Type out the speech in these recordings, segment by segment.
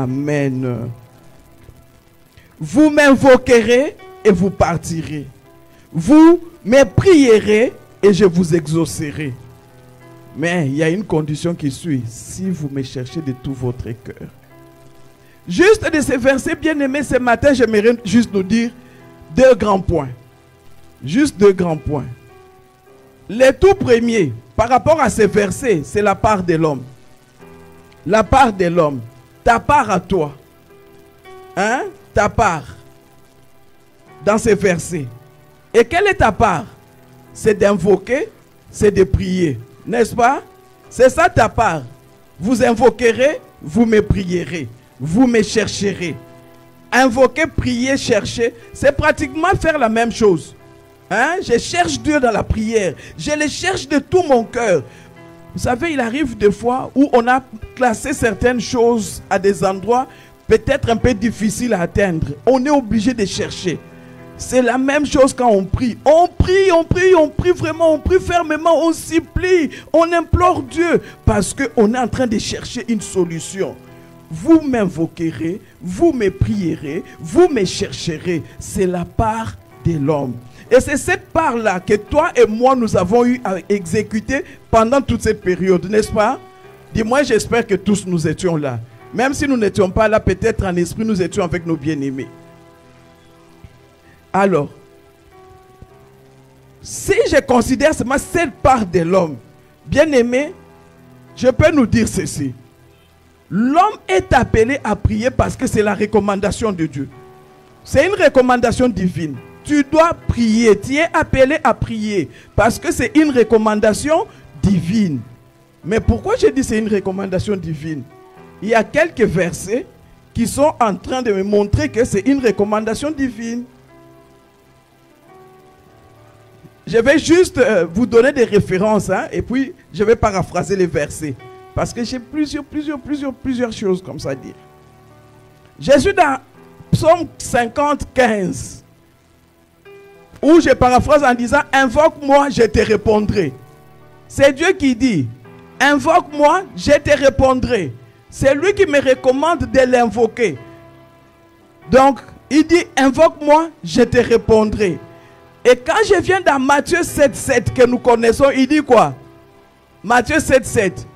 Amen. Vous m'invoquerez et vous partirez. Vous me prierez et je vous exaucerai. Mais il y a une condition qui suit. Si vous me cherchez de tout votre cœur. Juste de ces versets bien-aimés ce matin, j'aimerais juste nous dire deux grands points. Juste deux grands points. Les tout premiers, par rapport à ces versets, c'est la part de l'homme. La part de l'homme. Ta part à toi. Hein? Ta part. Dans ces versets. Et quelle est ta part? C'est d'invoquer, c'est de prier. N'est-ce pas? C'est ça ta part. Vous invoquerez, vous me prierez. Vous me chercherez. Invoquer, prier, chercher, c'est pratiquement faire la même chose. Hein? Je cherche Dieu dans la prière. Je le cherche de tout mon cœur. Vous savez, il arrive des fois où on a classé certaines choses à des endroits peut-être un peu difficiles à atteindre. On est obligé de chercher. C'est la même chose quand on prie. On prie, on prie, on prie vraiment, on prie fermement, on supplie, on implore Dieu parce qu'on est en train de chercher une solution. Vous m'invoquerez, vous me prierez, vous me chercherez. C'est la part de l'homme. Et c'est cette part-là que toi et moi, nous avons eu à exécuter pendant toute cette période, n'est-ce pas? Dis-moi, j'espère que tous nous étions là. Même si nous n'étions pas là, peut-être en esprit, nous étions avec nos bien-aimés. Alors, si je considère seulement cette part de l'homme, bien-aimé, je peux nous dire ceci. L'homme est appelé à prier parce que c'est la recommandation de Dieu. C'est une recommandation divine. Tu dois prier. Tu es appelé à prier parce que c'est une recommandation divine. Mais pourquoi je dis c'est une recommandation divine? Il y a quelques versets qui sont en train de me montrer que c'est une recommandation divine. Je vais juste vous donner des références, hein, et puis je vais paraphraser les versets. Parce que j'ai plusieurs choses comme ça à dire. Jésus dans Psaume 50:15, où je paraphrase en disant « Invoque-moi, je te répondrai ». C'est Dieu qui dit « Invoque-moi, je te répondrai ». C'est lui qui me recommande de l'invoquer. Donc, il dit « Invoque-moi, je te répondrai ». Et quand je viens dans Matthieu 7:7 que nous connaissons, il dit quoi? Matthieu 7:7.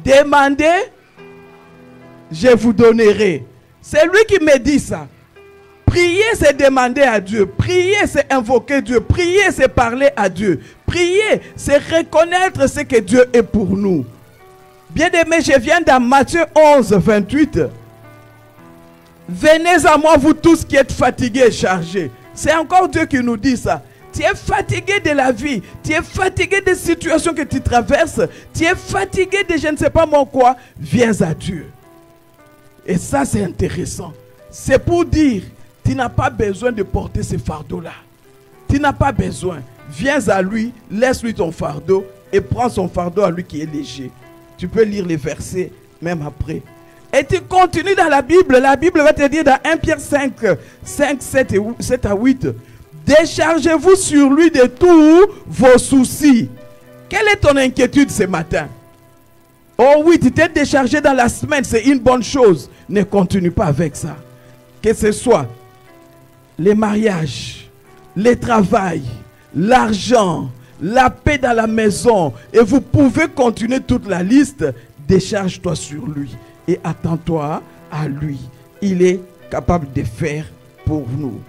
Demandez, je vous donnerai. C'est lui qui me dit ça. Prier, c'est demander à Dieu. Prier, c'est invoquer Dieu. Prier, c'est parler à Dieu. Prier, c'est reconnaître ce que Dieu est pour nous. Bien-aimé, je viens dans Matthieu 11:28. Venez à moi, vous tous qui êtes fatigués et chargés. C'est encore Dieu qui nous dit ça. Tu es fatigué de la vie. Tu es fatigué des situations que tu traverses. Tu es fatigué de je ne sais pas moi quoi. Viens à Dieu. Et ça, c'est intéressant. C'est pour dire, tu n'as pas besoin de porter ce fardeau-là. Tu n'as pas besoin. Viens à lui, laisse-lui ton fardeau et prends son fardeau à lui qui est léger. Tu peux lire les versets même après. Et tu continues dans la Bible. La Bible va te dire dans 1 Pierre 5, 7 à 8. Déchargez-vous sur lui de tous vos soucis. Quelle est ton inquiétude ce matin? Oh oui, tu t'es déchargé dans la semaine, c'est une bonne chose. Ne continue pas avec ça. Que ce soit les mariages, le travail, l'argent, la paix dans la maison. Et vous pouvez continuer toute la liste. Décharge-toi sur lui. Et attends-toi à lui. Il est capable de faire pour nous.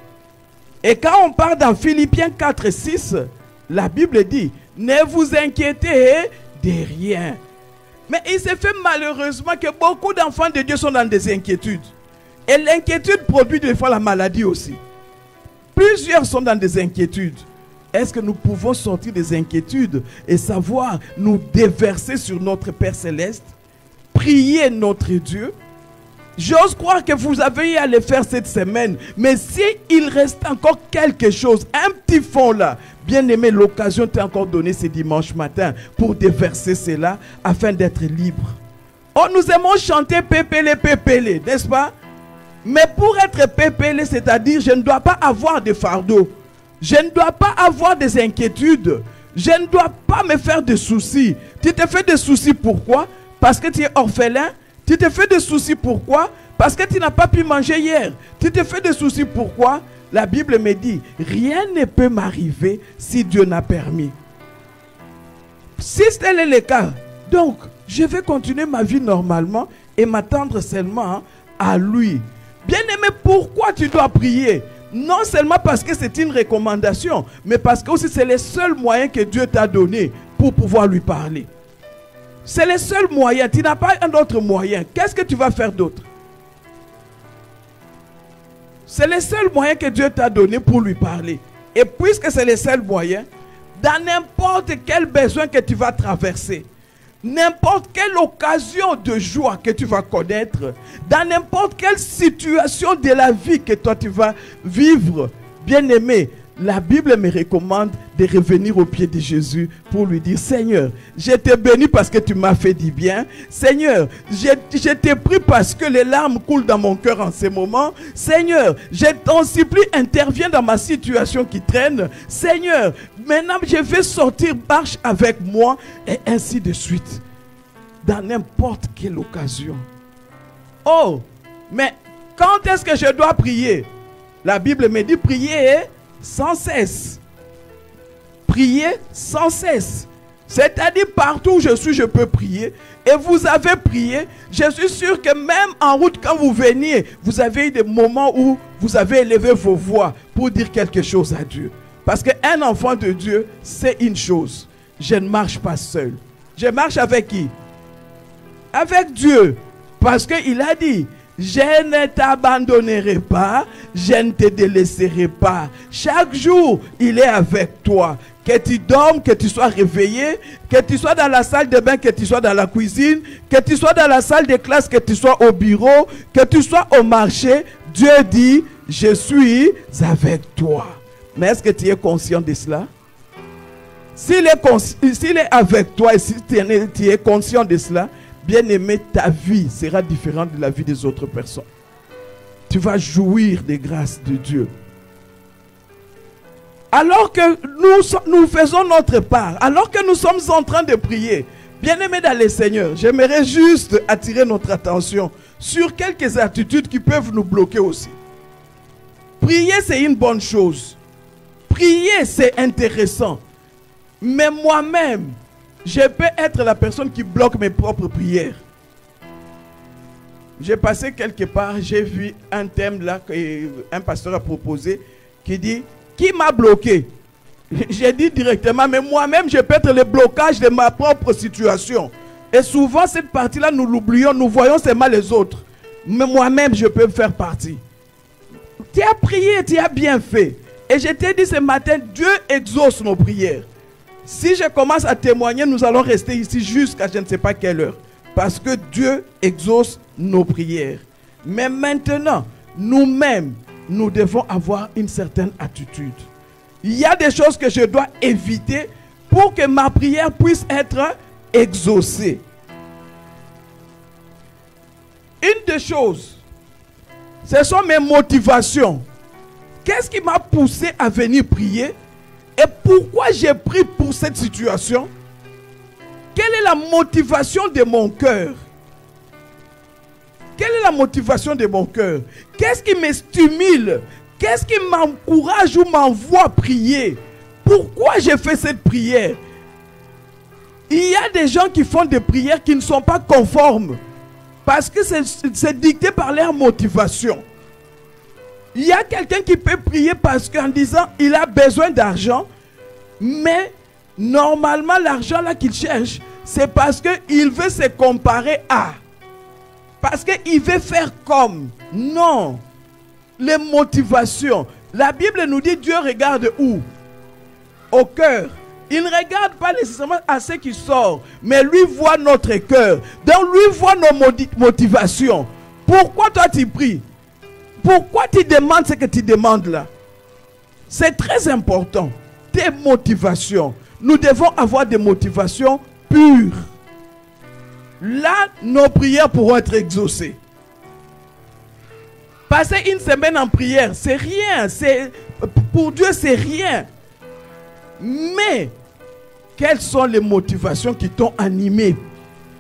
Et quand on parle dans Philippiens 4:6, la Bible dit, ne vous inquiétez de rien. Mais il s'est fait malheureusement que beaucoup d'enfants de Dieu sont dans des inquiétudes. Et l'inquiétude produit des fois la maladie aussi. Plusieurs sont dans des inquiétudes. Est-ce que nous pouvons sortir des inquiétudes et savoir nous déverser sur notre Père Céleste? Prier notre Dieu. J'ose croire que vous avez eu à le faire cette semaine. Mais s'il reste encore quelque chose, un petit fond là, bien aimé, l'occasion t'est encore donnée ce dimanche matin pour déverser cela afin d'être libre. Oh, nous aimons chanter pépélé, pépélé, n'est-ce pas? Mais pour être pépélé, c'est-à-dire je ne dois pas avoir de fardeau. Je ne dois pas avoir des inquiétudes. Je ne dois pas me faire de soucis. Tu te fais des soucis pourquoi? Parce que tu es orphelin, tu Tu te fais des soucis pourquoi? Parce que tu n'as pas pu manger hier. Tu te fais des soucis pourquoi? La Bible me dit, rien ne peut m'arriver si Dieu n'a permis. Si tel est le cas, donc je vais continuer ma vie normalement et m'attendre seulement à lui. Bien-aimé, pourquoi tu dois prier? Non seulement parce que c'est une recommandation, mais parce que aussi c'est le seul moyen que Dieu t'a donné pour pouvoir lui parler. C'est le seul moyen. Tu n'as pas un autre moyen. Qu'est-ce que tu vas faire d'autre? C'est le seul moyen que Dieu t'a donné pour lui parler. Et puisque c'est le seul moyen, dans n'importe quel besoin que tu vas traverser, n'importe quelle occasion de joie que tu vas connaître, dans n'importe quelle situation de la vie que toi tu vas vivre, bien-aimé, la Bible me recommande de revenir au pied de Jésus pour lui dire, Seigneur, je te bénis parce que tu m'as fait du bien. Seigneur, je t'ai pris parce que les larmes coulent dans mon cœur en ce moment. Seigneur, je t'en supplie, interviens dans ma situation qui traîne. Seigneur, maintenant je vais sortir, marche avec moi, et ainsi de suite. Dans n'importe quelle occasion. Oh, mais quand est-ce que je dois prier? La Bible me dit prier sans cesse. Prier sans cesse. C'est-à-dire partout où je suis, je peux prier. Et vous avez prié. Je suis sûr que même en route, quand vous veniez, vous avez eu des moments où vous avez élevé vos voix pour dire quelque chose à Dieu. Parce qu'un enfant de Dieu, c'est une chose. Je ne marche pas seul. Je marche avec qui? Avec Dieu. Parce qu'il a dit, je ne t'abandonnerai pas, je ne te délaisserai pas. Chaque jour, il est avec toi. Que tu dormes, que tu sois réveillé, que tu sois dans la salle de bain, que tu sois dans la cuisine, que tu sois dans la salle de classe, que tu sois au bureau, que tu sois au marché. Dieu dit, je suis avec toi. Mais est-ce que tu es conscient de cela? S'il est avec toi et si tu es conscient de cela, bien-aimé, ta vie sera différente de la vie des autres personnes. Tu vas jouir des grâces de Dieu. Alors que nous faisons notre part, alors que nous sommes en train de prier, bien-aimé dans le Seigneur, j'aimerais juste attirer notre attention sur quelques attitudes qui peuvent nous bloquer aussi. Prier, c'est une bonne chose. Prier, c'est intéressant. Mais moi-même, je peux être la personne qui bloque mes propres prières. J'ai passé quelque part, j'ai vu un thème là qu'un pasteur a proposé qui dit, qui m'a bloqué? J'ai dit directement, mais moi-même je peux être le blocage de ma propre situation. Et souvent cette partie-là nous l'oublions, nous voyons seulement les autres. Mais moi-même je peux faire partie. Tu as prié, tu as bien fait. Et je t'ai dit ce matin, Dieu exauce nos prières. Si je commence à témoigner, nous allons rester ici jusqu'à je ne sais pas quelle heure. Parce que Dieu exauce nos prières. Mais maintenant, nous-mêmes, nous devons avoir une certaine attitude. Il y a des choses que je dois éviter pour que ma prière puisse être exaucée. Une des choses, ce sont mes motivations. Qu'est-ce qui m'a poussé à venir prier? Et pourquoi j'ai prié pour cette situation? Quelle est la motivation de mon cœur? Quelle est la motivation de mon cœur? Qu'est-ce qui me stimule? Qu'est-ce qui m'encourage ou m'envoie prier? Pourquoi j'ai fait cette prière? Il y a des gens qui font des prières qui ne sont pas conformes. Parce que c'est dicté par leur motivation. Il y a quelqu'un qui peut prier parce qu'en disant il a besoin d'argent, mais normalement l'argent là qu'il cherche, c'est parce qu'il veut se comparer à. Parce qu'il veut faire comme. Non. Les motivations. La Bible nous dit Dieu regarde où? Au cœur. Il ne regarde pas nécessairement à ce qui sort, mais lui voit notre cœur. Donc lui voit nos motivations. Pourquoi toi tu pries? Pourquoi tu demandes ce que tu demandes là? C'est très important. Tes motivations. Nous devons avoir des motivations pures. Là, nos prières pourront être exaucées. Passer une semaine en prière, c'est rien. Pour Dieu, c'est rien. Mais, quelles sont les motivations qui t'ont animé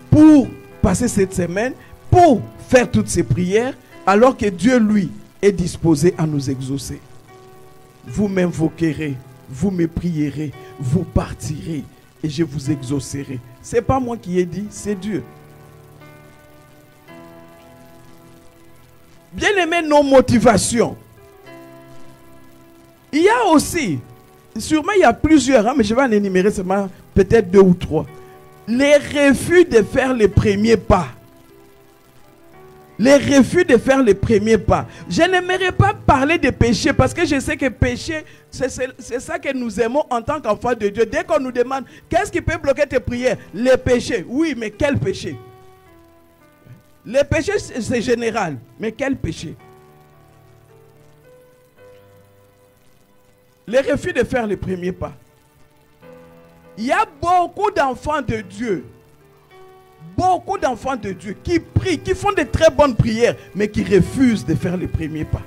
pour passer cette semaine? pour faire toutes ces prières, alors que Dieu, lui, est disposé à nous exaucer. Vous m'invoquerez, vous me prierez, vous partirez et je vous exaucerai. Ce n'est pas moi qui ai dit, c'est Dieu. Bien aimé, nos motivations. Il y a aussi, sûrement il y a plusieurs, hein, mais je vais en énumérer seulement peut-être 2 ou 3. Les refus de faire les premiers pas. Les refus de faire les premiers pas. Je n'aimerais pas parler de péché parce que je sais que péché, c'est ça que nous aimons en tant qu'enfants de Dieu. Dès qu'on nous demande, qu'est-ce qui peut bloquer tes prières? Les péchés. Oui, mais quel péché? Les péchés, c'est général. Mais quel péché? Les refus de faire les premiers pas. Il y a beaucoup d'enfants de Dieu. Beaucoup d'enfants de Dieu qui prient, qui font de très bonnes prières, mais qui refusent de faire les premiers pas.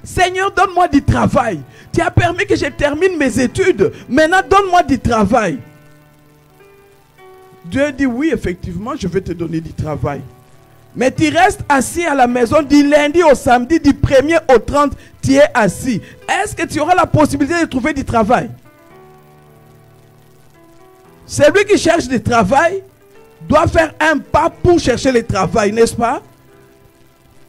Seigneur, donne-moi du travail. Tu as permis que je termine mes études. Maintenant, donne-moi du travail. Dieu dit, oui, effectivement, je vais te donner du travail. Mais tu restes assis à la maison du lundi au samedi, du 1er au 30, tu es assis. Est-ce que tu auras la possibilité de trouver du travail? Celui qui cherche du travail doit faire un pas pour chercher le travail, n'est-ce pas?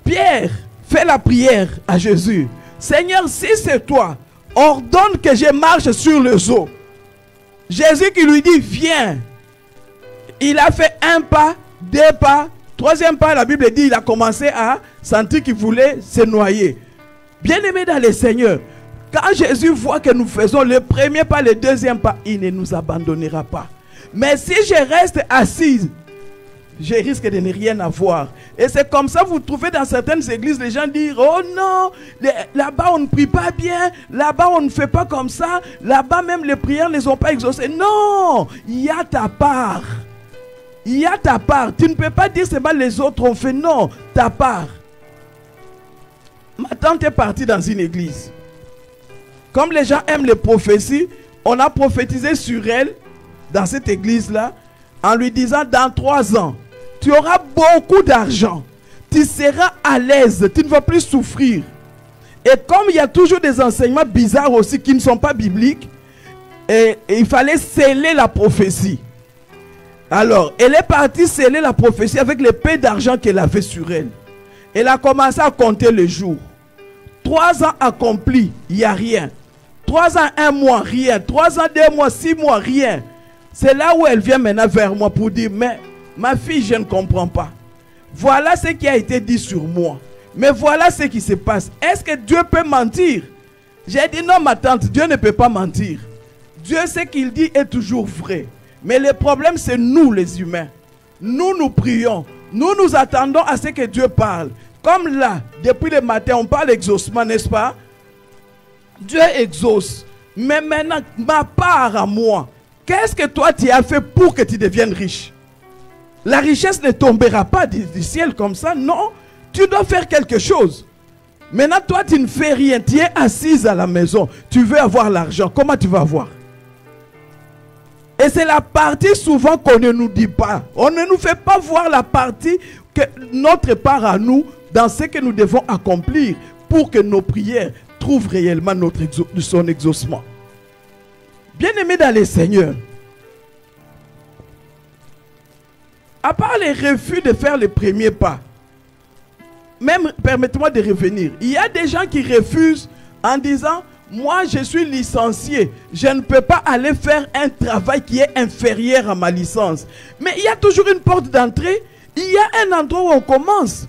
Pierre fait la prière à Jésus. Seigneur, si c'est toi, ordonne que je marche sur les eaux. Jésus qui lui dit, viens. Il a fait un pas, 2 pas, 3e pas, la Bible dit, il a commencé à sentir qu'il voulait se noyer. Bien-aimé dans le Seigneur, quand Jésus voit que nous faisons le premier pas, le 2e pas, il ne nous abandonnera pas. Mais si je reste assise, je risque de ne rien avoir. Et c'est comme ça, vous trouvez dans certaines églises, les gens disent, oh non, là-bas on ne prie pas bien, là-bas on ne fait pas comme ça, là-bas même les prières ne sont pas exaucées. Non, il y a ta part. Il y a ta part. Tu ne peux pas dire c'est pas les autres ont fait. Non, ta part. Ma tante est partie dans une église. Comme les gens aiment les prophéties, on a prophétisé sur elle dans cette église-là en lui disant dans 3 ans, tu auras beaucoup d'argent. Tu seras à l'aise. Tu ne vas plus souffrir. Et comme il y a toujours des enseignements bizarres aussi qui ne sont pas bibliques, et il fallait sceller la prophétie. Alors, elle est partie sceller la prophétie avec le peu d'argent qu'elle avait sur elle. Elle a commencé à compter les jours. 3 ans accomplis, il n'y a rien. 3 ans, 1 mois, rien. 3 ans, 2 mois, 6 mois, rien. C'est là où elle vient maintenant vers moi pour dire, mais ma fille, je ne comprends pas. Voilà ce qui a été dit sur moi. Mais voilà ce qui se passe. Est-ce que Dieu peut mentir? J'ai dit non, ma tante, Dieu ne peut pas mentir. Dieu, ce qu'il dit est toujours vrai. Mais le problème, c'est nous les humains. Nous, nous prions. Nous, nous attendons à ce que Dieu parle. Comme là, depuis le matin, on parle d'exaucement, n'est-ce pas? Dieu exauce. Mais maintenant, ma part à moi, qu'est-ce que toi tu as fait pour que tu deviennes riche? La richesse ne tombera pas du ciel comme ça, non. Tu dois faire quelque chose. Maintenant, toi, tu ne fais rien. Tu es assise à la maison. Tu veux avoir l'argent. Comment tu vas avoir? Et c'est la partie souvent qu'on ne nous dit pas. On ne nous fait pas voir la partie que notre part à nous dans ce que nous devons accomplir pour que nos prières trouvent réellement son exaucement. Bien-aimés dans les Seigneurs, à part les refus de faire les premiers pas, même, permettez-moi de revenir, il y a des gens qui refusent en disant, moi je suis licencié, je ne peux pas aller faire un travail qui est inférieur à ma licence. Mais il y a toujours une porte d'entrée, il y a un endroit où on commence.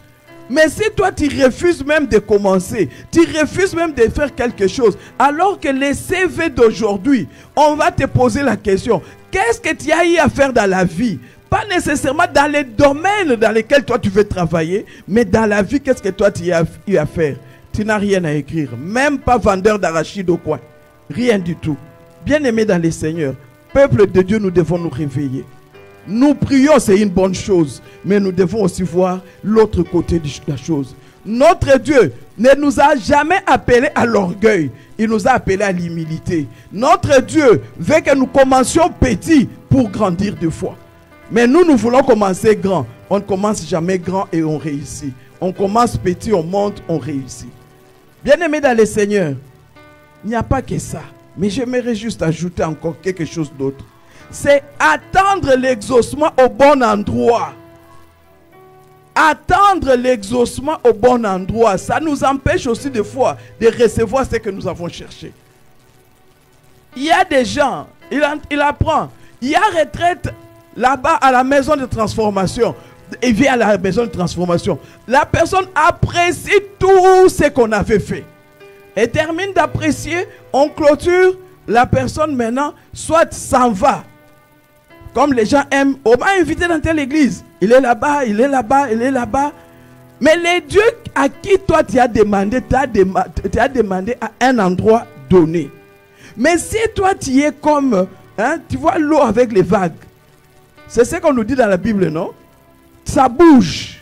Mais si toi tu refuses même de commencer, tu refuses même de faire quelque chose, alors que les CV d'aujourd'hui, on va te poser la question, qu'est-ce que tu as eu à faire dans la vie? Pas nécessairement dans les domaines dans lesquels toi tu veux travailler, mais dans la vie, qu'est-ce que toi tu as eu à faire? Tu n'as rien à écrire, même pas vendeur d'arachide au coin, rien du tout. Bien-aimés dans les Seigneurs, peuple de Dieu, nous devons nous réveiller. Nous prions, c'est une bonne chose, mais nous devons aussi voir l'autre côté de la chose. Notre Dieu ne nous a jamais appelés à l'orgueil, il nous a appelés à l'humilité. Notre Dieu veut que nous commencions petits pour grandir de foi. Mais nous, nous voulons commencer grand. On ne commence jamais grand et on réussit. On commence petit, on monte, on réussit. Bien-aimés dans le Seigneur, il n'y a pas que ça. Mais j'aimerais juste ajouter encore quelque chose d'autre. C'est attendre l'exaucement au bon endroit. Attendre l'exaucement au bon endroit, ça nous empêche aussi des fois de recevoir ce que nous avons cherché. Il y a des gens, il apprend, il y a retraite là-bas à la maison de transformation. Il vient à la maison de transformation. La personne apprécie tout ce qu'on avait fait. Et termine d'apprécier, on clôture, la personne maintenant soit s'en va. Comme les gens aiment, on m'a invité dans telle église. Il est là-bas, il est là-bas, il est là-bas. Mais les dieux à qui toi tu as demandé, tu as demandé à un endroit donné. Mais si toi tu es comme, tu vois l'eau avec les vagues. C'est ce qu'on nous dit dans la Bible, non? Ça bouge.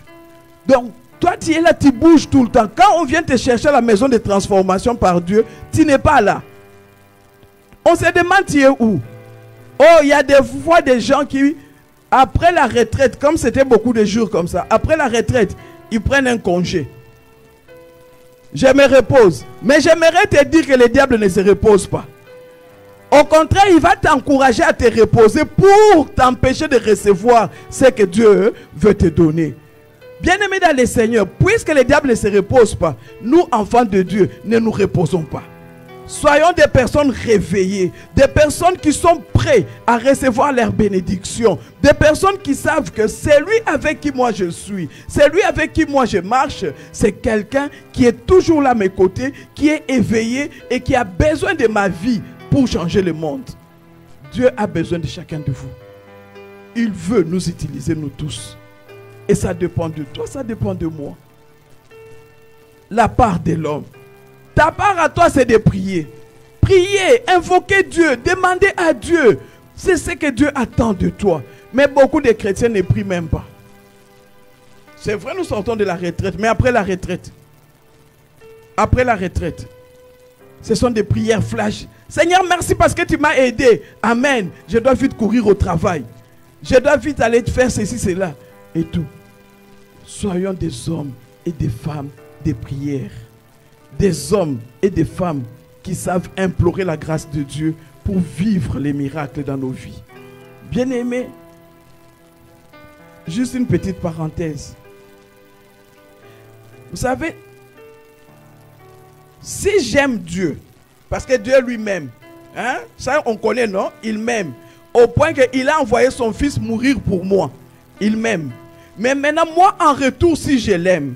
Donc, toi tu es là, tu bouges tout le temps. Quand on vient te chercher à la maison de transformation par Dieu, tu n'es pas là. On se demande tu es où? Oh, il y a des fois des gens qui, après la retraite, comme c'était beaucoup de jours comme ça, après la retraite, ils prennent un congé. Je me repose. Mais j'aimerais te dire que le diable ne se repose pas. Au contraire, il va t'encourager à te reposer pour t'empêcher de recevoir ce que Dieu veut te donner. Bien-aimés dans le Seigneur, puisque le diable ne se repose pas, nous, enfants de Dieu, ne nous reposons pas. Soyons des personnes réveillées, des personnes qui sont prêtes à recevoir leur bénédiction, des personnes qui savent que celui avec qui moi je suis, celui avec qui moi je marche, c'est quelqu'un qui est toujours là à mes côtés, qui est éveillé et qui a besoin de ma vie pour changer le monde. Dieu a besoin de chacun de vous. Il veut nous utiliser, nous tous. Et ça dépend de toi, ça dépend de moi. La part de l'homme. Ta part à toi, c'est de prier. Prier, invoquer Dieu, demander à Dieu. C'est ce que Dieu attend de toi. Mais beaucoup de chrétiens ne prient même pas. C'est vrai, nous sortons de la retraite, mais après la retraite, ce sont des prières flash. Seigneur, merci parce que tu m'as aidé. Amen. Je dois vite courir au travail. Je dois vite aller faire ceci, cela. Et tout. Soyons des hommes et des femmes de prière. Des hommes et des femmes qui savent implorer la grâce de Dieu pour vivre les miracles dans nos vies. Bien-aimés, juste une petite parenthèse. Vous savez, si j'aime Dieu, parce que Dieu lui-même, ça on connaît, non? Il m'aime. Au point qu'il a envoyé son fils mourir pour moi. Il m'aime. Mais maintenant, moi, en retour, si je l'aime,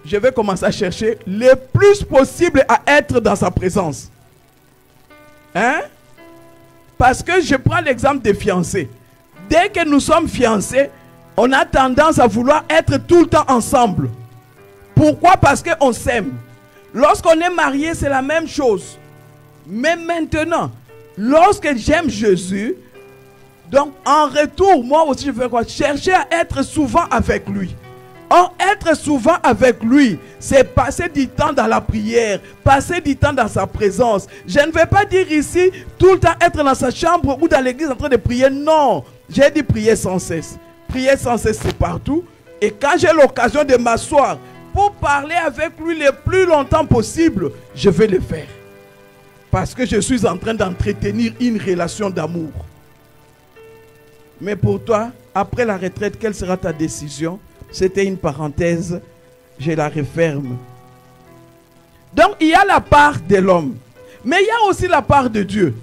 je vais commencer à chercher le plus possible à être dans sa présence. Parce que je prends l'exemple des fiancés. Dès que nous sommes fiancés, on a tendance à vouloir être tout le temps ensemble. Pourquoi? Parce qu'on s'aime. Lorsqu'on est marié, c'est la même chose. Mais maintenant, lorsque j'aime Jésus, donc en retour, moi aussi je veux quoi? Chercher à être souvent avec lui. Or, être souvent avec lui, c'est passer du temps dans la prière, passer du temps dans sa présence. Je ne vais pas dire ici, tout le temps être dans sa chambre ou dans l'église en train de prier. Non, j'ai dit prier sans cesse. Prier sans cesse, c'est partout. Et quand j'ai l'occasion de m'asseoir pour parler avec lui le plus longtemps possible, je vais le faire. Parce que je suis en train d'entretenir une relation d'amour. Mais pour toi, après la retraite, quelle sera ta décision? C'était une parenthèse, je la referme. Donc, il y a la part de l'homme. Mais il y a aussi la part de Dieu.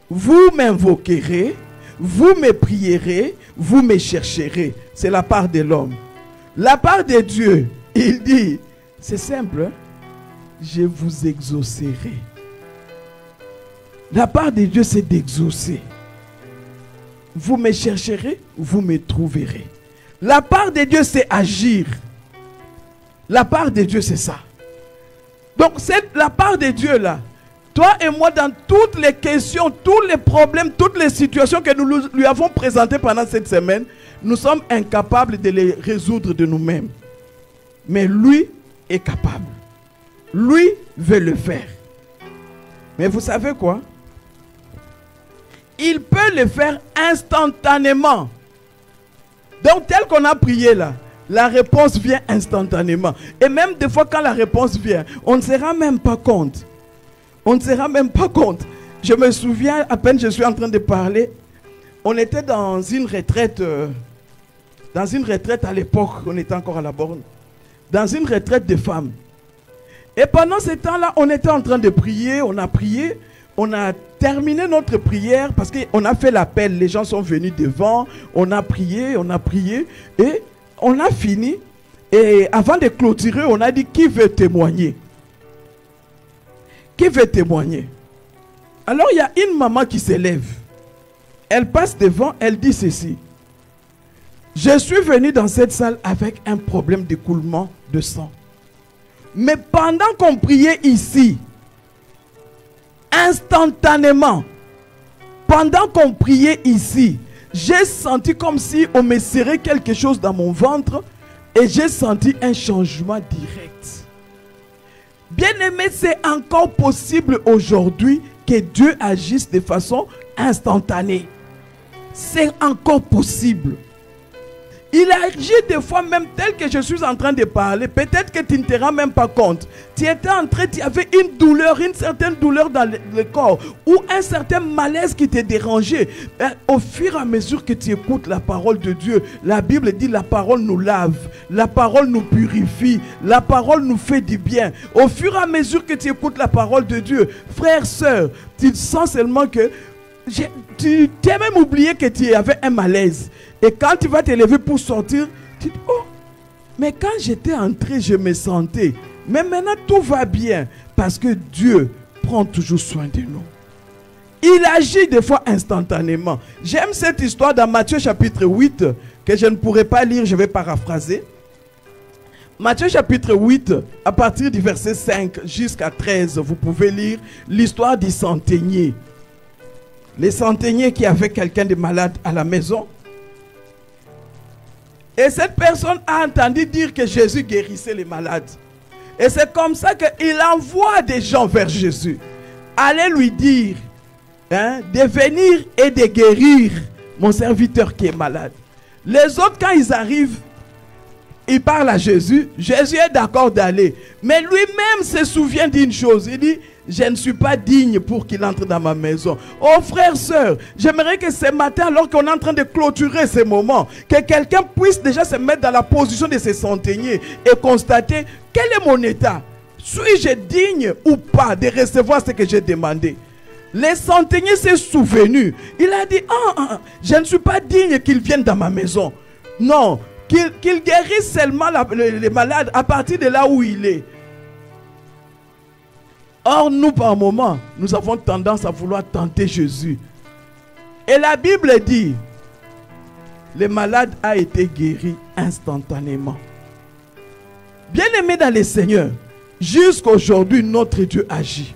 Vous m'invoquerez, vous me prierez, vous me chercherez. C'est la part de l'homme. La part de Dieu, il dit, c'est simple, je vous exaucerai. La part de Dieu, c'est d'exaucer. Vous me chercherez, vous me trouverez. La part de Dieu, c'est agir. La part de Dieu, c'est ça. Donc, c'est la part de Dieu là. Toi et moi, dans toutes les questions, tous les problèmes, toutes les situations que nous lui avons présentées pendant cette semaine, nous sommes incapables de les résoudre de nous-mêmes. Mais lui est capable. Lui veut le faire. Mais vous savez quoi? Il peut le faire instantanément. Donc, tel qu'on a prié là, la réponse vient instantanément. Et même des fois, quand la réponse vient, on ne se rend même pas compte. On ne se rend même pas compte. Je me souviens, à peine je suis en train de parler, on était dans une retraite à l'époque, on était encore à la borne, dans une retraite de femmes. Et pendant ce temps-là, on était en train de prier, on a prié, on a terminé notre prière parce qu'on a fait l'appel, les gens sont venus devant, on a prié et on a fini. Et avant de clôturer, on a dit qui veut témoigner? Qui veut témoigner? Alors il y a une maman qui s'élève. Elle passe devant, elle dit ceci. Je suis venu dans cette salle avec un problème d'écoulement de sang. Mais pendant qu'on priait ici, instantanément, pendant qu'on priait ici, j'ai senti comme si on me serrait quelque chose dans mon ventre et j'ai senti un changement direct. Bien-aimé, c'est encore possible aujourd'hui que Dieu agisse de façon instantanée. C'est encore possible. Il agit des fois même tel que je suis en train de parler. Peut-être que tu ne te rends même pas compte. Tu étais en train, tu avais une douleur, une certaine douleur dans le corps ou un certain malaise qui te dérangeait. Au fur et à mesure que tu écoutes la parole de Dieu, la Bible dit la parole nous lave, la parole nous purifie, la parole nous fait du bien. Au fur et à mesure que tu écoutes la parole de Dieu, frère, sœur, tu sens seulement que tu t'es même oublié que tu avais un malaise. Et quand tu vas te lever pour sortir, tu dis, oh, mais quand j'étais entré, je me sentais. Mais maintenant, tout va bien. Parce que Dieu prend toujours soin de nous. Il agit des fois instantanément. J'aime cette histoire dans Matthieu chapitre 8, que je ne pourrai pas lire, je vais paraphraser. Matthieu chapitre 8, à partir du verset 5 jusqu'à 13, vous pouvez lire l'histoire du centenier. Les centeniers qui avaient quelqu'un de malade à la maison. Et cette personne a entendu dire que Jésus guérissait les malades. Et c'est comme ça qu'il envoie des gens vers Jésus. Allez lui dire de venir et de guérir mon serviteur qui est malade. Les autres, quand ils arrivent, ils parlent à Jésus. Jésus est d'accord d'aller. Mais lui-même se souvient d'une chose. Il dit, je ne suis pas digne pour qu'il entre dans ma maison. Oh frères, sœurs, j'aimerais que ce matin, alors qu'on est en train de clôturer ces moments, que quelqu'un puisse déjà se mettre dans la position de ces centeniers et constater quel est mon état. Suis-je digne ou pas de recevoir ce que j'ai demandé? Les centeniers s'est souvenu. Il a dit, je ne suis pas digne qu'il vienne dans ma maison. Non, qu'il guérisse seulement les malades à partir de là où il est. Or, nous, par moments, nous avons tendance à vouloir tenter Jésus. Et la Bible dit, le malade a été guéri instantanément. Bien-aimé dans le Seigneur, jusqu'à aujourd'hui, notre Dieu agit.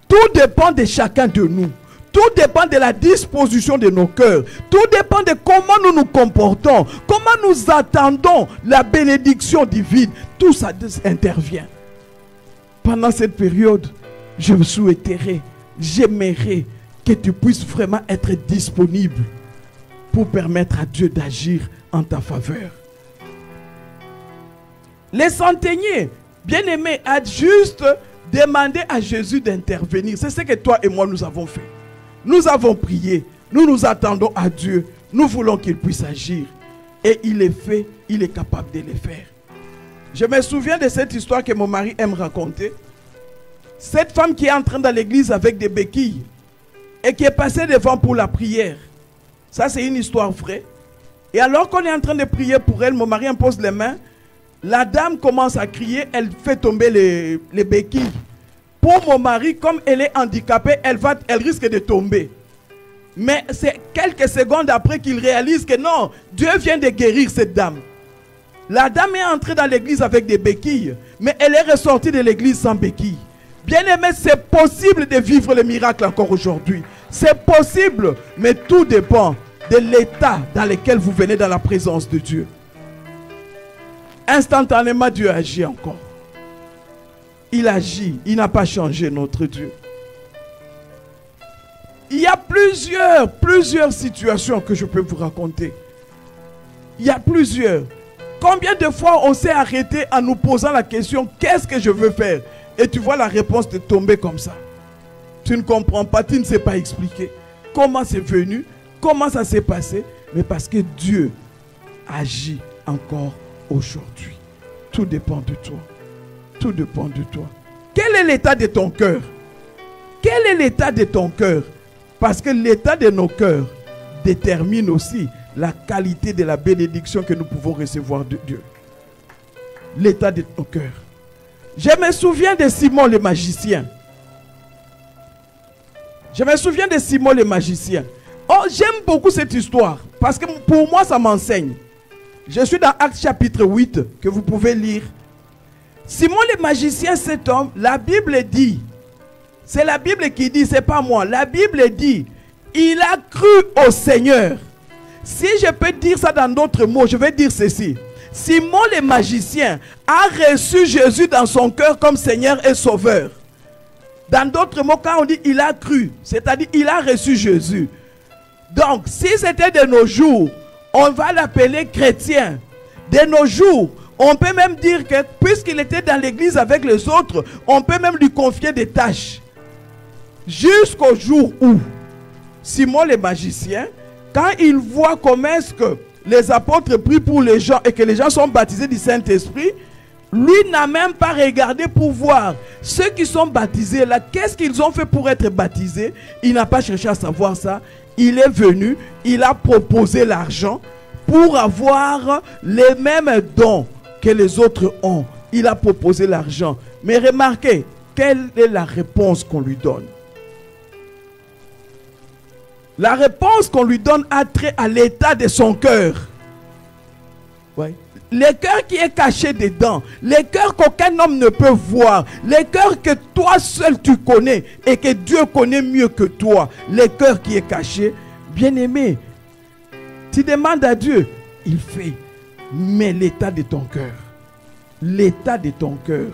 Tout dépend de chacun de nous. Tout dépend de la disposition de nos cœurs. Tout dépend de comment nous nous comportons. Comment nous attendons la bénédiction divine. Tout ça intervient. Pendant cette période, je souhaiterais, j'aimerais que tu puisses vraiment être disponible pour permettre à Dieu d'agir en ta faveur. Les centeniers, bien-aimés, a juste demandé à Jésus d'intervenir. C'est ce que toi et moi nous avons fait. Nous avons prié, nous nous attendons à Dieu, nous voulons qu'il puisse agir. Et il est fait, il est capable de le faire. Je me souviens de cette histoire que mon mari aime raconter. Cette femme qui est entrée dans l'église avec des béquilles et qui est passée devant pour la prière. Ça, c'est une histoire vraie. Et alors qu'on est en train de prier pour elle, mon mari impose les mains. La dame commence à crier, elle fait tomber les béquilles. Pour mon mari, comme elle est handicapée, elle risque de tomber. Mais c'est quelques secondes après qu'il réalise que non, Dieu vient de guérir cette dame. La dame est entrée dans l'église avec des béquilles, mais elle est ressortie de l'église sans béquilles. Bien-aimé, c'est possible de vivre le miracle encore aujourd'hui. C'est possible, mais tout dépend de l'état dans lequel vous venez dans la présence de Dieu. Instantanément, Dieu agit encore. Il agit, il n'a pas changé notre Dieu. Il y a plusieurs situations que je peux vous raconter. Il y a plusieurs. Combien de fois on s'est arrêté en nous posant la question, qu'est-ce que je veux faire? Et tu vois la réponse te tomber comme ça. Tu ne comprends pas, tu ne sais pas expliquer. Comment c'est venu? Comment ça s'est passé? Mais parce que Dieu agit encore aujourd'hui. Tout dépend de toi. Tout dépend de toi. Quel est l'état de ton cœur? Quel est l'état de ton cœur? Parce que l'état de nos cœurs détermine aussi la qualité de la bénédiction que nous pouvons recevoir de Dieu. L'état de nos cœurs. Je me souviens de Simon le magicien. Je me souviens de Simon le magicien. Oh, j'aime beaucoup cette histoire parce que pour moi ça m'enseigne. Je suis dans Actes chapitre 8 que vous pouvez lire. Simon le magicien, cet homme, la Bible dit, c'est la Bible qui dit, c'est pas moi. La Bible dit, il a cru au Seigneur. Si je peux dire ça dans d'autres mots, je vais dire ceci. Simon le magicien a reçu Jésus dans son cœur comme Seigneur et Sauveur. Dans d'autres mots, quand on dit il a cru, c'est-à-dire il a reçu Jésus. Donc, si c'était de nos jours, on va l'appeler chrétien. De nos jours, on peut même dire que puisqu'il était dans l'église avec les autres, on peut même lui confier des tâches. Jusqu'au jour où Simon le magicien, quand il voit comment est-ce que les apôtres prient pour les gens et que les gens sont baptisés du Saint-Esprit, lui n'a même pas regardé pour voir ceux qui sont baptisés là, qu'est-ce qu'ils ont fait pour être baptisés. Il n'a pas cherché à savoir ça. Il est venu, il a proposé l'argent pour avoir les mêmes dons que les autres ont. Il a proposé l'argent. Mais remarquez, quelle est la réponse qu'on lui donne? La réponse qu'on lui donne a trait à l'état de son cœur. Ouais. Le cœur qui est caché dedans, le cœur qu'aucun homme ne peut voir, le cœur que toi seul tu connais et que Dieu connaît mieux que toi, le cœur qui est caché, bien aimé, tu demandes à Dieu, il fait. Mais l'état de ton cœur, l'état de ton cœur.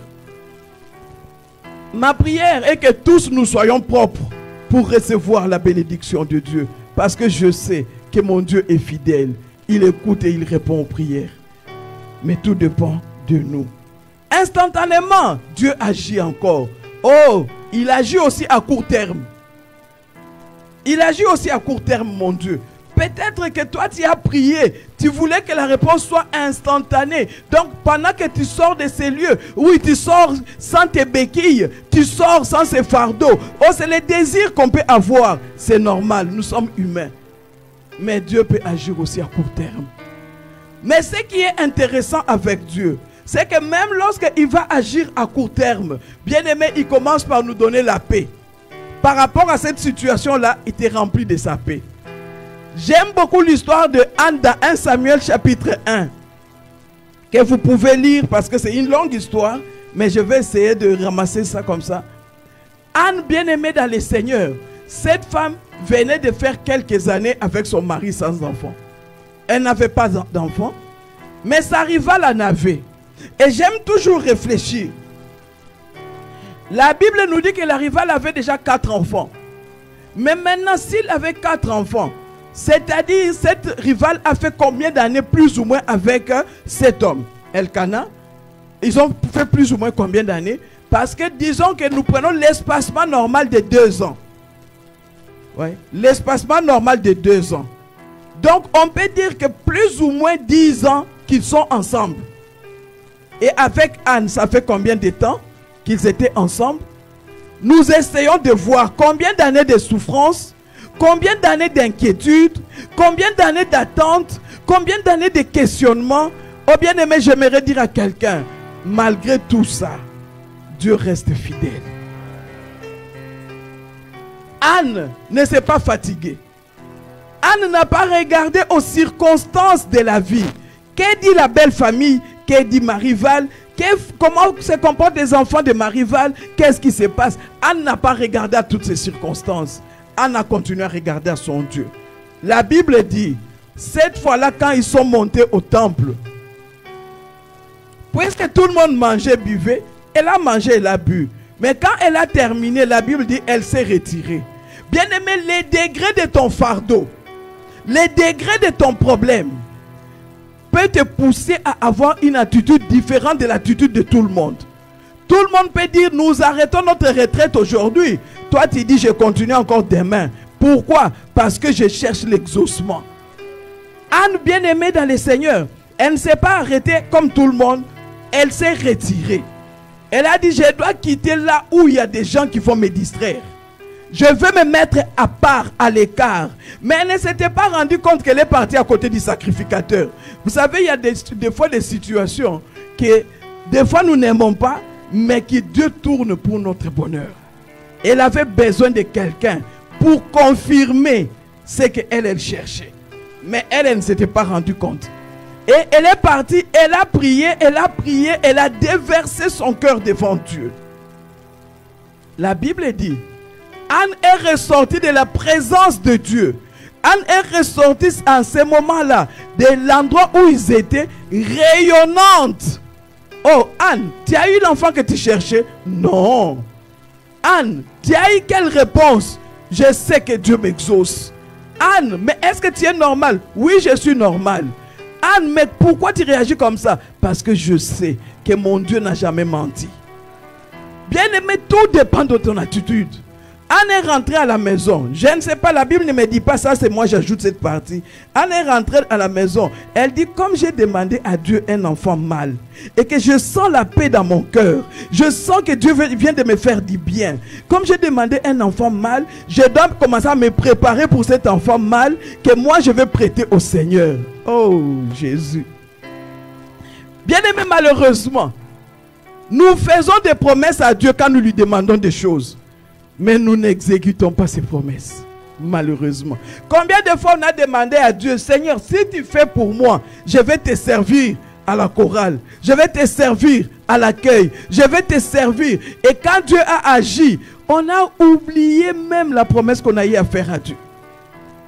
Ma prière est que tous nous soyons propres pour recevoir la bénédiction de Dieu. Parce que je sais que mon Dieu est fidèle. Il écoute et il répond aux prières. Mais tout dépend de nous. Instantanément, Dieu agit encore. Oh, il agit aussi à court terme. Il agit aussi à court terme, mon Dieu. Peut-être que toi, tu as prié. Tu voulais que la réponse soit instantanée. Donc, pendant que tu sors de ces lieux, oui, tu sors sans tes béquilles, tu sors sans ces fardeaux. Oh, c'est le désir qu'on peut avoir. C'est normal, nous sommes humains. Mais Dieu peut agir aussi à court terme. Mais ce qui est intéressant avec Dieu, c'est que même lorsqu'il va agir à court terme, bien aimé, il commence par nous donner la paix. Par rapport à cette situation-là, il t'est rempli de sa paix. J'aime beaucoup l'histoire de Anne dans 1 Samuel chapitre 1. Que vous pouvez lire parce que c'est une longue histoire. Mais je vais essayer de ramasser ça comme ça. Anne, bien-aimée dans le Seigneur. Cette femme venait de faire quelques années avec son mari sans enfant. Elle n'avait pas d'enfant. Mais sa rivale en avait. Et j'aime toujours réfléchir. La Bible nous dit que la rivale avait déjà 4 enfants. Mais maintenant, s'il avait 4 enfants, c'est-à-dire, cette rivale a fait combien d'années plus ou moins avec cet homme, Elkana? Ils ont fait plus ou moins combien d'années? Parce que disons que nous prenons l'espacement normal de 2 ans. Ouais. L'espacement normal de 2 ans. Donc, on peut dire que plus ou moins 10 ans qu'ils sont ensemble. Et avec Anne, ça fait combien de temps qu'ils étaient ensemble? Nous essayons de voir combien d'années de souffrance, combien d'années d'inquiétude, combien d'années d'attente, combien d'années de questionnement. Oh bien aimé, j'aimerais dire à quelqu'un, malgré tout ça, Dieu reste fidèle. Anne ne s'est pas fatiguée. Anne n'a pas regardé aux circonstances de la vie. Que dit la belle famille? Que dit ma rivale? Comment se comportent les enfants de ma rivale? Qu'est-ce qui se passe? Anne n'a pas regardé à toutes ces circonstances. Anne a continué à regarder à son Dieu. La Bible dit, cette fois-là, quand ils sont montés au temple, puisque tout le monde mangeait, buvait, elle a mangé, elle a bu. Mais quand elle a terminé, la Bible dit, elle s'est retirée. Bien-aimé, les degrés de ton fardeau, les degrés de ton problème, peut te pousser à avoir une attitude différente de l'attitude de tout le monde. Tout le monde peut dire, nous arrêtons notre retraite aujourd'hui. Toi, tu dis, je continue encore demain. Pourquoi? Parce que je cherche l'exaucement. Anne, bien-aimée dans le Seigneur, elle ne s'est pas arrêtée comme tout le monde. Elle s'est retirée. Elle a dit, je dois quitter là où il y a des gens qui vont me distraire. Je veux me mettre à part, à l'écart. Mais elle ne s'était pas rendue compte qu'elle est partie à côté du sacrificateur. Vous savez, il y a des fois des situations que des fois nous n'aimons pas, mais que Dieu tourne pour notre bonheur. Elle avait besoin de quelqu'un pour confirmer ce qu'elle cherchait. Mais elle ne s'était pas rendue compte. Et elle est partie, elle a prié, elle a déversé son cœur devant Dieu. La Bible dit, Anne est ressortie de la présence de Dieu. Anne est ressortie en ce moment-là de l'endroit où ils étaient, rayonnante. Oh Anne, tu as eu l'enfant que tu cherchais? Non. Anne, tu as eu quelle réponse? Je sais que Dieu m'exauce. Anne, mais est-ce que tu es normal? Oui, je suis normal. Anne, mais pourquoi tu réagis comme ça? Parce que je sais que mon Dieu n'a jamais menti. Bien-aimé, tout dépend de ton attitude. Anne est rentrée à la maison. Je ne sais pas, la Bible ne me dit pas ça, c'est moi j'ajoute cette partie. Anne est rentrée à la maison. Elle dit, comme j'ai demandé à Dieu un enfant mâle, et que je sens la paix dans mon cœur, je sens que Dieu vient de me faire du bien. Comme j'ai demandé un enfant mâle, je dois commencer à me préparer pour cet enfant mâle que moi je vais prêter au Seigneur. Oh Jésus. Bien-aimé, malheureusement, nous faisons des promesses à Dieu quand nous lui demandons des choses. Mais nous n'exécutons pas ces promesses, malheureusement. Combien de fois on a demandé à Dieu, Seigneur, si tu fais pour moi, je vais te servir à la chorale, je vais te servir à l'accueil, je vais te servir. Et quand Dieu a agi, on a oublié même la promesse qu'on a eu à faire à Dieu.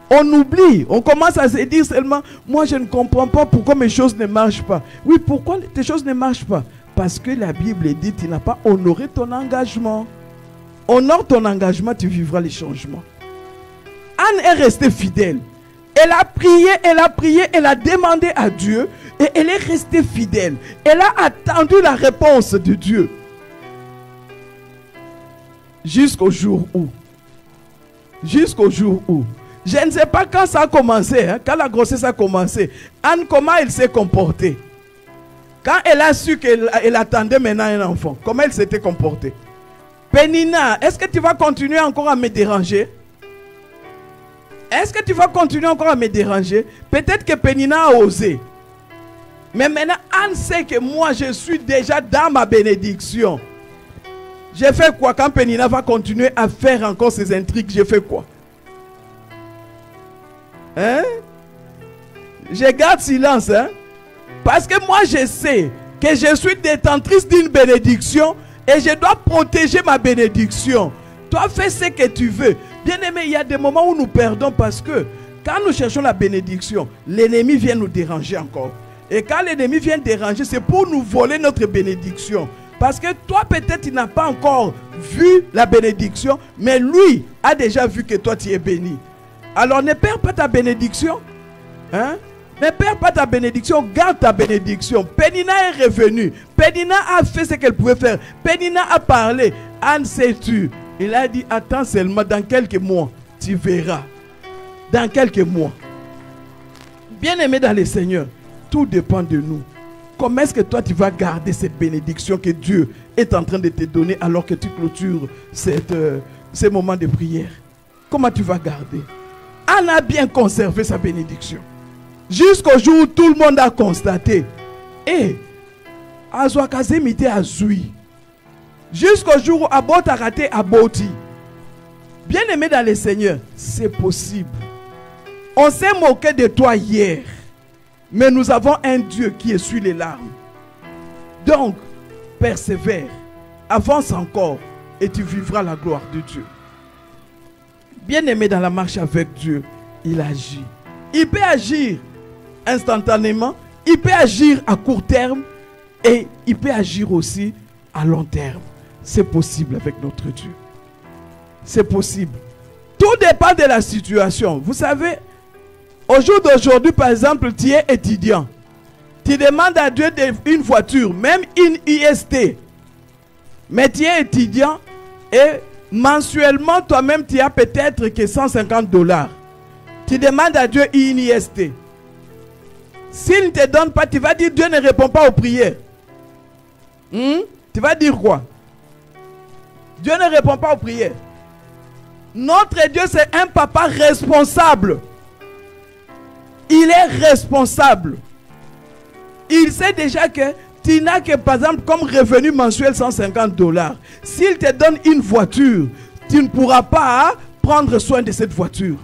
On oublie, on commence à se dire seulement, moi je ne comprends pas pourquoi mes choses ne marchent pas. Oui, pourquoi tes choses ne marchent pas? Parce que la Bible dit, tu n'as pas honoré ton engagement. Honore ton engagement, tu vivras les changements. Anne est restée fidèle. Elle a prié, elle a demandé à Dieu et elle est restée fidèle. Elle a attendu la réponse de Dieu. Jusqu'au jour où, je ne sais pas quand ça a commencé, hein, quand la grossesse a commencé, Anne, comment elle s'est comportée? Quand elle a su qu'elle attendait maintenant un enfant, comment elle s'était comportée? Pénina, est-ce que tu vas continuer encore à me déranger? Est-ce que tu vas continuer encore à me déranger? Peut-être que Pénina a osé. Mais maintenant, Anne sait que moi, je suis déjà dans ma bénédiction. J'ai fait quoi? Quand Pénina va continuer à faire encore ses intrigues, j'ai fait quoi? Hein? Je garde silence, hein? Parce que moi, je sais que je suis détentrice d'une bénédiction. Et je dois protéger ma bénédiction. Toi, fais ce que tu veux. Bien-aimé, il y a des moments où nous perdons parce que quand nous cherchons la bénédiction, l'ennemi vient nous déranger encore. Et quand l'ennemi vient déranger, c'est pour nous voler notre bénédiction. Parce que toi, peut-être, tu n'as pas encore vu la bénédiction, mais lui a déjà vu que toi, tu es béni. Alors, ne perds pas ta bénédiction. Hein? Ne perds pas ta bénédiction, garde ta bénédiction. Pénina est revenue. Pénina a fait ce qu'elle pouvait faire. Pénina a parlé. Anne s'est tue. Il a dit, attends seulement, dans quelques mois, tu verras. Dans quelques mois. Bien-aimé dans le Seigneur, tout dépend de nous. Comment est-ce que toi, tu vas garder cette bénédiction que Dieu est en train de te donner alors que tu clôtures ces moments de prière? Comment tu vas garder? Anne a bien conservé sa bénédiction. Jusqu'au jour où tout le monde a constaté. Et Azwakazemite Azui. Jusqu'au jour où Abot a raté Aboti. Bien-aimé dans le Seigneur, c'est possible. On s'est moqué de toi hier. Mais nous avons un Dieu qui essuie les larmes. Donc, persévère. Avance encore. Et tu vivras la gloire de Dieu. Bien-aimé dans la marche avec Dieu, il agit. Il peut agir instantanément, il peut agir à court terme et il peut agir aussi à long terme. C'est possible avec notre Dieu. C'est possible. Tout dépend de la situation. Vous savez, au jour d'aujourd'hui, par exemple, tu es étudiant. Tu demandes à Dieu une voiture, même une IST. Mais tu es étudiant et mensuellement, toi-même, tu as peut-être que $150. Tu demandes à Dieu une IST. S'il ne te donne pas, tu vas dire Dieu ne répond pas aux prières. Tu vas dire quoi? Dieu ne répond pas aux prières. Notre Dieu, c'est un papa responsable. Il est responsable. Il sait déjà que tu n'as que, par exemple, comme revenu mensuel $150. S'il te donne une voiture, tu ne pourras pas prendre soin de cette voiture.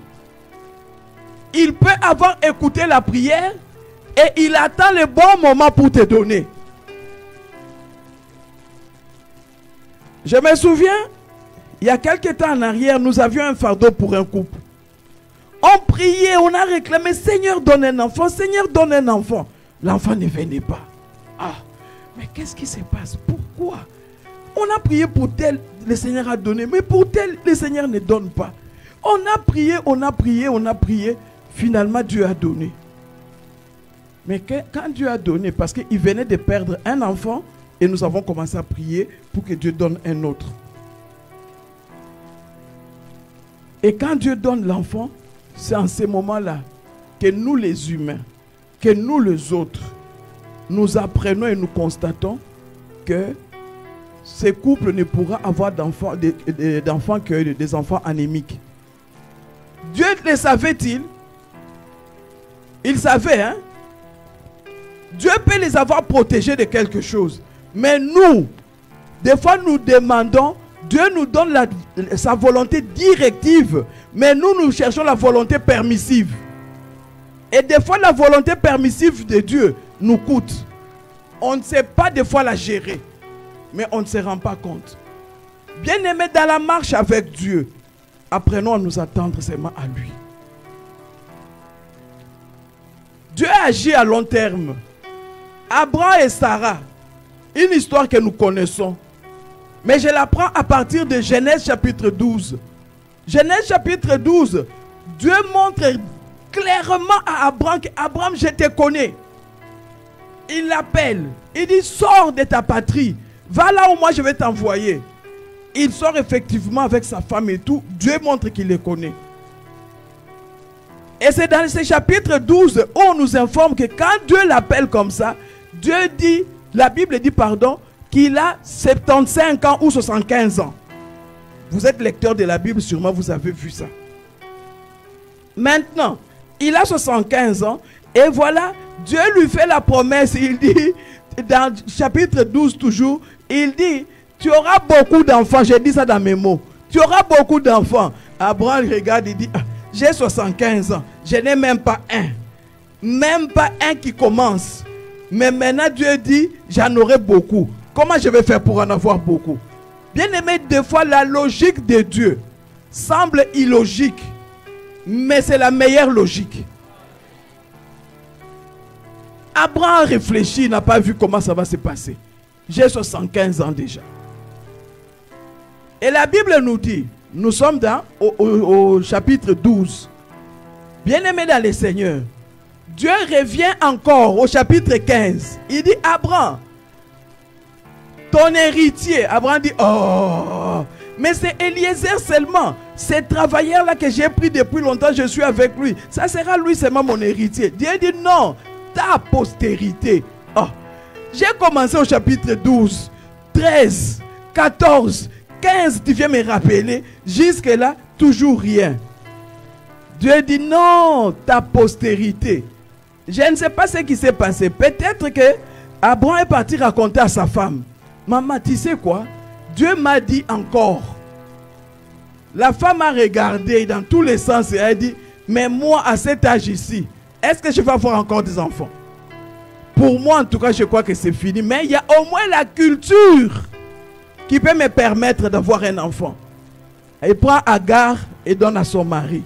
Il peut avoir écouté la prière et il attend le bon moment pour te donner. Je me souviens, il y a quelques temps en arrière, nous avions un fardeau pour un couple. On priait, on a réclamé, Seigneur donne un enfant, Seigneur donne un enfant. L'enfant ne venait pas. Ah, mais qu'est-ce qui se passe? Pourquoi? On a prié pour tel, le Seigneur a donné, mais pour tel, le Seigneur ne donne pas. On a prié, on a prié, on a prié. Finalement, Dieu a donné. Mais quand Dieu a donné, parce qu'il venait de perdre un enfant, et nous avons commencé à prier pour que Dieu donne un autre. Et quand Dieu donne l'enfant, c'est en ces moments-là que nous les humains, que nous les autres, nous apprenons et nous constatons que ce couple ne pourra avoir d'enfants que des enfants anémiques. Dieu le savait-il? Il savait, hein? Dieu peut les avoir protégés de quelque chose. Mais nous, des fois nous demandons, Dieu nous donne sa volonté directive, mais nous cherchons la volonté permissive. Et des fois la volonté permissive de Dieu nous coûte. On ne sait pas des fois la gérer, mais on ne se rend pas compte. Bien-aimés, dans la marche avec Dieu, apprenons à nous attendre seulement à lui. Dieu agit à long terme. Abraham et Sarah, une histoire que nous connaissons. Mais je la prends à partir de Genèse chapitre 12. Genèse chapitre 12, Dieu montre clairement à Abraham qu'Abraham, je te connais. Il l'appelle. Il dit, sors de ta patrie. Va là où moi je vais t'envoyer. Il sort effectivement avec sa femme et tout. Dieu montre qu'il les connaît. Et c'est dans ce chapitre 12 où on nous informe que quand Dieu l'appelle comme ça, Dieu dit, la Bible dit, pardon, qu'il a 75 ans ou 75 ans. Vous êtes lecteur de la Bible, sûrement vous avez vu ça. Maintenant, il a 75 ans et voilà, Dieu lui fait la promesse. Il dit, dans chapitre 12 toujours, il dit, tu auras beaucoup d'enfants. J'ai dit ça dans mes mots. Tu auras beaucoup d'enfants. Abraham regarde, il dit, j'ai 75 ans, je n'ai même pas un. Même pas un qui commence. Mais maintenant Dieu dit, j'en aurai beaucoup. Comment je vais faire pour en avoir beaucoup? Bien aimé, des fois la logique de Dieu semble illogique, mais c'est la meilleure logique. Abraham réfléchit, il n'a pas vu comment ça va se passer. J'ai 75 ans déjà. Et la Bible nous dit, nous sommes au chapitre 12. Bien-aimé dans le Seigneur, Dieu revient encore au chapitre 15. Il dit, Abraham, ton héritier. Abraham dit, oh, mais c'est Eliezer seulement. Ce travailleur-là que j'ai pris depuis longtemps, je suis avec lui. Ça sera lui seulement mon héritier. Dieu dit, non, ta postérité. Oh, j'ai commencé au chapitre 12, 13, 14, 15, tu viens me rappeler. Jusque-là, toujours rien. Dieu dit, non, ta postérité. Je ne sais pas ce qui s'est passé. Peut-être que Abraham est parti raconter à sa femme. Maman, tu sais quoi? Dieu m'a dit encore. La femme a regardé dans tous les sens et a dit, mais moi, à cet âge ici, est-ce que je vais avoir encore des enfants? Pour moi, en tout cas, je crois que c'est fini. Mais il y a au moins la culture qui peut me permettre d'avoir un enfant. Elle prend Agar et donne à son mari.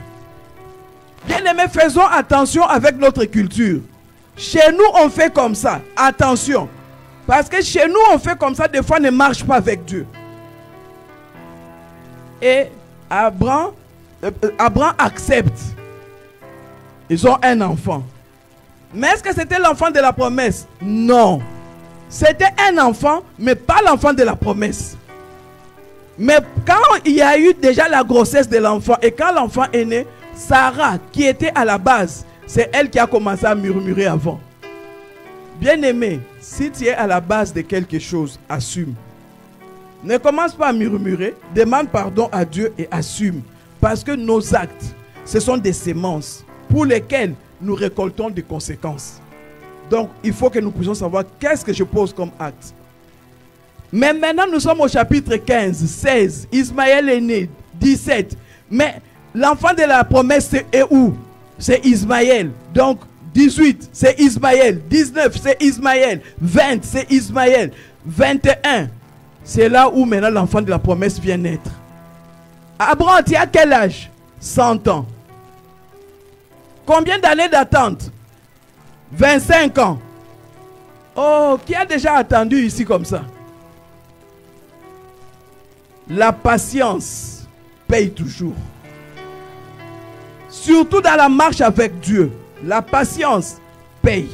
Bien-aimés, faisons attention avec notre culture. Chez nous, on fait comme ça. Attention. Parce que chez nous, on fait comme ça, des fois, ne marche pas avec Dieu. Et Abraham accepte. Ils ont un enfant. Mais est-ce que c'était l'enfant de la promesse? Non. C'était un enfant, mais pas l'enfant de la promesse. Mais quand il y a eu déjà la grossesse de l'enfant et quand l'enfant est né, Sarah, qui était à la base, c'est elle qui a commencé à murmurer avant. Bien-aimé, si tu es à la base de quelque chose, assume. Ne commence pas à murmurer, demande pardon à Dieu et assume. Parce que nos actes, ce sont des semences pour lesquelles nous récoltons des conséquences. Donc, il faut que nous puissions savoir qu'est-ce que je pose comme acte. Mais maintenant, nous sommes au chapitre 15, 16. Ismaël est né, 17. Mais l'enfant de la promesse est où? C'est Ismaël. Donc, 18, c'est Ismaël. 19, c'est Ismaël. 20, c'est Ismaël. 21, c'est là où maintenant l'enfant de la promesse vient naître. Abraham, tu as quel âge? 100 ans. Combien d'années d'attente? 25 ans. Oh, qui a déjà attendu ici comme ça? La patience paye toujours. Surtout dans la marche avec Dieu. La patience paye.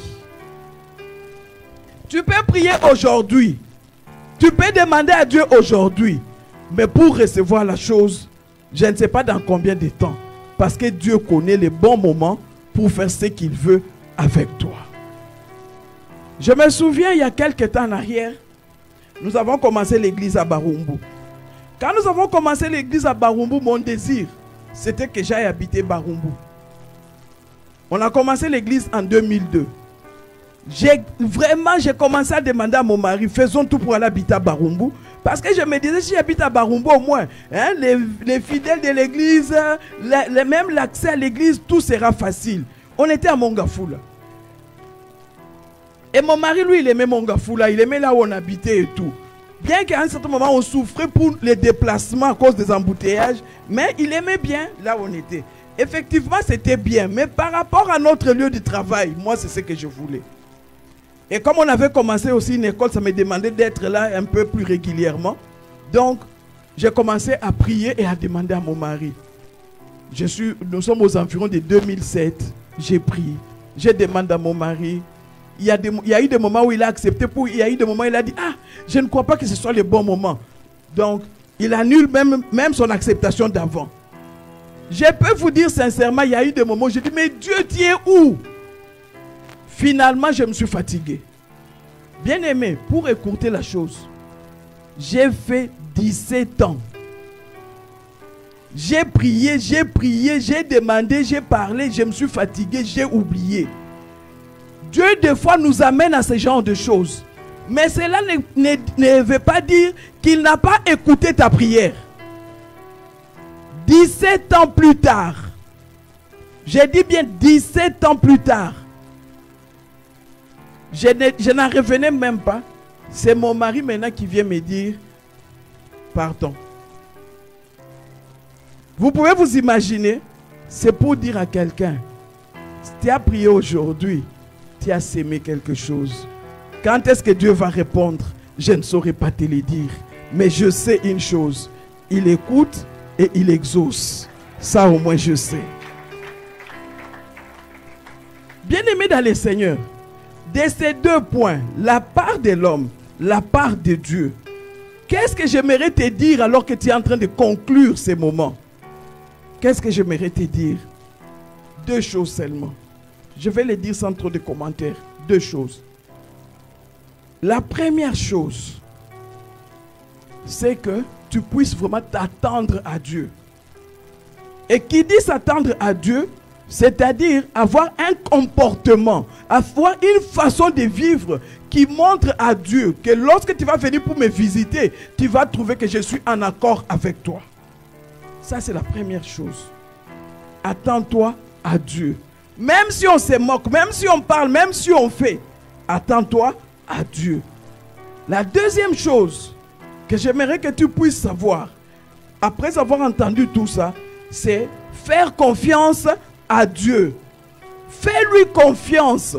Tu peux prier aujourd'hui. Tu peux demander à Dieu aujourd'hui. Mais pour recevoir la chose, je ne sais pas dans combien de temps. Parce que Dieu connaît les bons moments pour faire ce qu'il veut avec toi. Je me souviens, il y a quelques temps en arrière, nous avons commencé l'église à Barumbu. Quand nous avons commencé l'église à Barumbu, mon désir, c'était que j'aille habiter Barumbu. On a commencé l'église en 2002. J'ai commencé à demander à mon mari, faisons tout pour aller habiter à Barumbu. Parce que je me disais, si j'habite à Barumbu au moins, hein, les fidèles de l'église, même l'accès à l'église, tout sera facile. On était à Mongafula. Et mon mari, lui, il aimait Mongafula, il aimait là où on habitait et tout. Bien qu'à un certain moment, on souffrait pour les déplacements à cause des embouteillages, mais il aimait bien là où on était. Effectivement, c'était bien, mais par rapport à notre lieu de travail, moi, c'est ce que je voulais. Et comme on avait commencé aussi une école, ça me demandait d'être là un peu plus régulièrement. Donc, j'ai commencé à prier et à demander à mon mari. Nous sommes aux environs de 2007. J'ai prié. Je demande à mon mari. Il y a eu des moments où il a accepté, il y a eu des moments où il a dit, ah, je ne crois pas que ce soit le bon moment. Donc, il annule même son acceptation d'avant. Je peux vous dire sincèrement, il y a eu des moments où je dis, mais Dieu, tu es où? Finalement, je me suis fatigué. Bien aimé, pour écourter la chose, j'ai fait 17 ans. J'ai prié, j'ai demandé, j'ai parlé, je me suis fatigué, j'ai oublié. Dieu, des fois, nous amène à ce genre de choses. Mais cela ne veut pas dire qu'il n'a pas écouté ta prière. 17 ans plus tard, j'ai dit bien 17 ans plus tard, je n'en revenais même pas. C'est mon mari maintenant qui vient me dire, pardon. Vous pouvez vous imaginer, c'est pour dire à quelqu'un, si tu as prié aujourd'hui, tu as sémé quelque chose. Quand est-ce que Dieu va répondre? Je ne saurais pas te le dire. Mais je sais une chose, il écoute et il exauce. Ça au moins je sais. Bien-aimé dans le Seigneur, de ces deux points, la part de l'homme, la part de Dieu, qu'est-ce que j'aimerais te dire alors que tu es en train de conclure ces moments? Qu'est-ce que j'aimerais te dire? Deux choses seulement. Je vais les dire sans trop de commentaires. Deux choses. La première chose, c'est que tu puisses vraiment t'attendre à Dieu. Et qui dit s'attendre à Dieu, c'est-à-dire avoir un comportement, avoir une façon de vivre qui montre à Dieu que lorsque tu vas venir pour me visiter, tu vas trouver que je suis en accord avec toi. Ça, c'est la première chose. Attends-toi à Dieu. Même si on se moque, même si on parle, même si on fait, attends-toi à Dieu. La deuxième chose que j'aimerais que tu puisses savoir, après avoir entendu tout ça, c'est faire confiance à Dieu. Fais-lui confiance,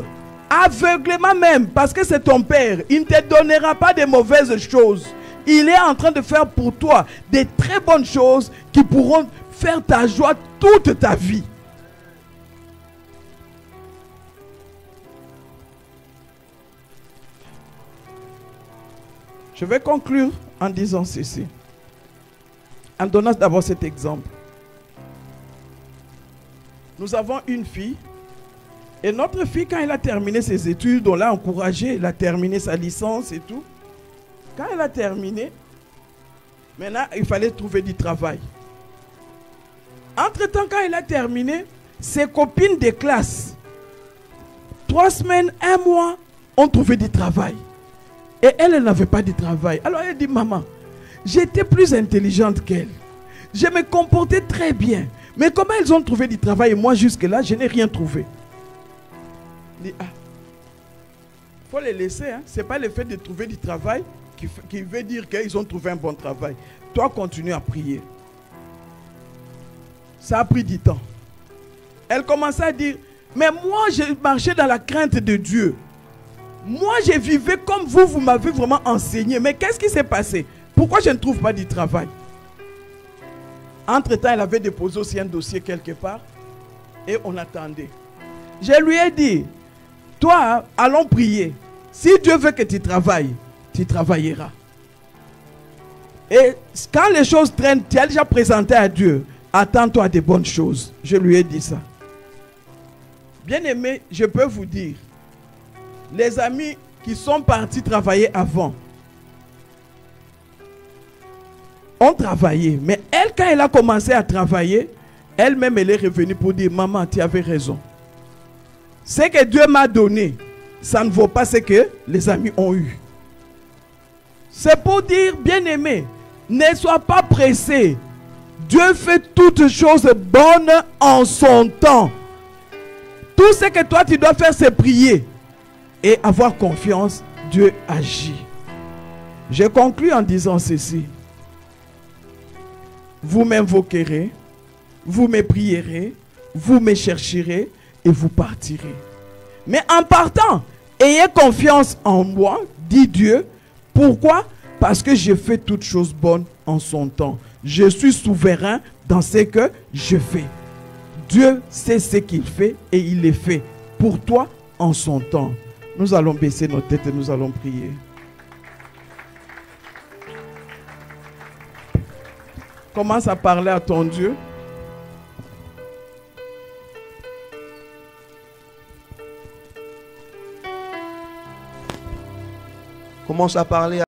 aveuglément même, parce que c'est ton Père. Il ne te donnera pas de mauvaises choses. Il est en train de faire pour toi des très bonnes choses qui pourront faire ta joie toute ta vie. Je vais conclure en disant ceci. En donnant d'abord cet exemple. Nous avons une fille. Et notre fille, quand elle a terminé ses études, on l'a encouragée. Elle a terminé sa licence et tout. Quand elle a terminé, maintenant, il fallait trouver du travail. Entre-temps, quand elle a terminé, ses copines de classe, 3 semaines, 1 mois, ont trouvé du travail. Et elle, elle n'avait pas de travail. Alors elle dit, maman, j'étais plus intelligente qu'elle. Je me comportais très bien. Mais comment elles ont trouvé du travail et moi, jusque-là, je n'ai rien trouvé. Il dit, ah, il faut les laisser. Hein? Ce n'est pas le fait de trouver du travail qui veut dire qu'ils ont trouvé un bon travail. Toi, continue à prier. Ça a pris du temps. Elle commençait à dire, mais moi, je marchais dans la crainte de Dieu. Moi, je vivais comme vous, vous m'avez vraiment enseigné. Mais qu'est-ce qui s'est passé? Pourquoi je ne trouve pas du travail? Entre-temps, elle avait déposé aussi un dossier quelque part. Et on attendait. Je lui ai dit, toi, allons prier. Si Dieu veut que tu travailles, tu travailleras. Et quand les choses traînent, tu as déjà présenté à Dieu. Attends-toi à des bonnes choses. Je lui ai dit ça. Bien aimé, je peux vous dire, les amis qui sont partis travailler avant ont travaillé. Mais elle, quand elle a commencé à travailler, elle-même, elle est revenue pour dire, maman, tu avais raison. Ce que Dieu m'a donné, ça ne vaut pas ce que les amis ont eu. C'est pour dire, bien aimé, ne sois pas pressé. Dieu fait toutes choses bonnes en son temps. Tout ce que toi tu dois faire, c'est prier et avoir confiance. Dieu agit. Je conclue en disant ceci. Vous m'invoquerez, vous me prierez, vous me chercherez et vous partirez. Mais en partant, ayez confiance en moi, dit Dieu. Pourquoi? Parce que je fais toutes choses bonnes en son temps. Je suis souverain dans ce que je fais. Dieu sait ce qu'il fait et il le fait pour toi en son temps. Nous allons baisser nos têtes et nous allons prier. Commence à parler à ton Dieu. Commence à parler